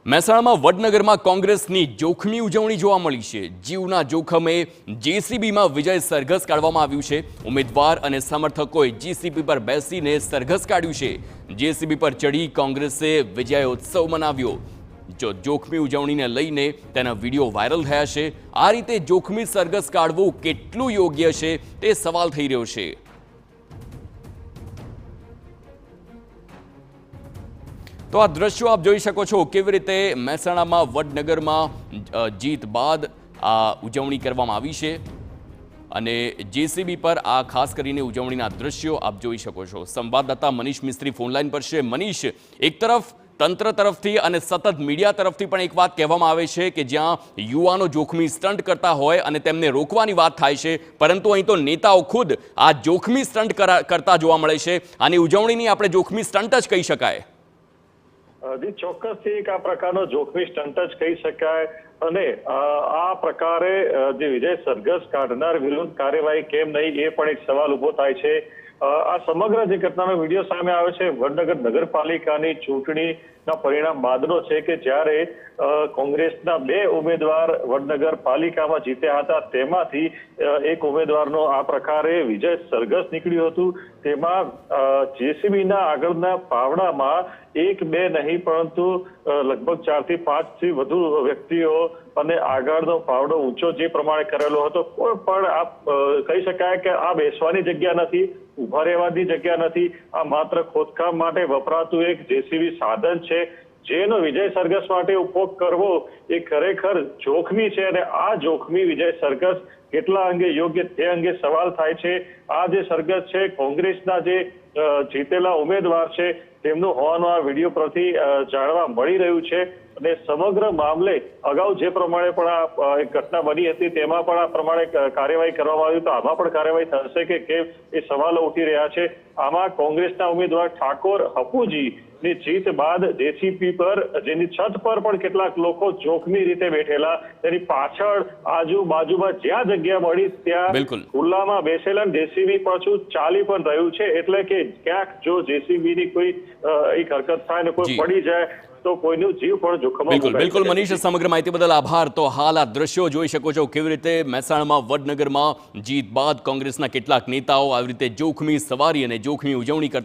મહેસાણામાં વડનગરમાં કોંગ્રેસની જોખમી ઉજવણી જોવા મળી છે। જીવના જોખમે જેસીબીમાં વિજય સરઘસ કાઢવામાં આવ્યું છે। ઉમેદવાર અને સમર્થકોએ જેસીબી પર બેસીને સરઘસ કાઢ્યું છે। જેસીબી પર ચડી કોંગ્રેસે વિજયોત્સવ મનાવ્યો। જોખમી ઉજવણીને લઈને તેના વિડીયો વાયરલ થયા છે। આ રીતે જોખમી સરઘસ કાઢવું કેટલું યોગ્ય છે તે સવાલ થઈ રહ્યો છે। તો આ દ્રશ્યો આપ જોઈ શકો છો કેવી રીતે મહેસાણામાં વડનગરમાં જીત બાદ આ ઉજવણી કરવામાં આવી છે અને જેસીબી પર આ ખાસ કરીને ઉજવણીના દ્રશ્યો આપ જોઈ શકો છો। સંવાદદાતા મનીષ મિસ્ત્રી ફોનલાઈન પર છે। મનીષ, એક તરફ તંત્ર તરફથી અને સતત મીડિયા તરફથી પણ એક વાત કહેવામાં આવે છે કે જ્યાં યુવાનો જોખમી સ્ટન્ટ કરતા હોય અને તેમને રોકવાની વાત થાય છે, પરંતુ અહીં તો નેતાઓ ખુદ આ જોખમી સ્ટન્ટ કરતા જોવા મળે છે। આની ઉજવણીની આપણે જોખમી સ્ટન્ટ જ કહી શકાય। ચોક્કસથી એક આ પ્રકારનો જોખમી સ્ટન્ટ જ કહી શકાય અને આ પ્રકારે જે વિજય સરઘસ કાઢનાર વિરુદ્ધ કાર્યવાહી કેમ નહીં એ પણ એક સવાલ ઉભો થાય છે। આ સમગ્ર જે ઘટનાનો વિડીયો સામે આવે છે વડનગર નગરપાલિકાની ચૂંટણીના પરિણામ બાદનો છે કે જ્યારે કોંગ્રેસના 2 ઉમેદવાર વડનગર પાલિકામાં જીત્યા હતા, તેમાંથી એક ઉમેદવારનો આ પ્રકારે વિજય સરઘસ નીકળ્યું હતું। તેમાં જેસીબીના આગળના પાવડામાં 1-2 નહીં પરંતુ લગભગ 4 થી 5 થી વધુ વ્યક્તિઓ અને આગળનો પાવડો ઊંચો જે પ્રમાણે કરેલો હતો, પણ આપ કહી શકાય કે આ બેસવાની જગ્યા નથી, ઉભા રહેવાની જગ્યા નથી, આ માત્ર ખોદકામ માટે વપરાતું એક જેસીબી સાધન છે જેનો વિજય સરઘસ માટે ઉપયોગ કરવો એ ખરેખર જોખમી છે અને આ જોખમી વિજય સરઘસ કેટલા અંગે યોગ્ય તે અંગે સવાલ થાય છે। આ જે સરઘસ છે કોંગ્રેસના જે જીતેલા ઉમેદવાર છે તેમનું હોવાનું આ વિડીયો પરથી જાણવા મળી રહ્યું છે અને સમગ્ર મામલે અગાઉ જે પ્રમાણે પણ આ એક ઘટના બની હતી તેમાં પણ આ પ્રમાણે કાર્યવાહી કરવામાં આવી, તો આમાં પણ કાર્યવાહી થશે કે કેમ એ સવાલો ઉઠી રહ્યા છે। આમાં કોંગ્રેસના ઉમેદવાર ઠાકોર હપુજી ની જીત બાદ જેસીબી પર જેની છત પર પણ કેટલાક લોકો જોખમી રીતે બેઠેલા, તેની પાછળ આજુબાજુમાં જ્યાં જગ્યા મળી ત્યાં ખુલ્લામાં બેસેલા જેસીબી પાછું ચાલી પણ રહ્યું છે, એટલે કે ક્યાંક જો જેસીબી ની કોઈ એક હરકત થાય ને કોઈ પડી જાય તો કોઈનું જીવ પણ જોખમમાં બિલકુલ મનીષ, સમગ્ર માહિતી બદલ આભાર। તો હાલ આ દ્રશ્યો જોઈ શકો છો કેવી રીતે મહેસાણામાં વડનગરમાં જીત બાદ કોંગ્રેસના કેટલાક નેતાઓ આવી રીતે જોખમી સવારી અને જોખમી ઉજવણી કરતા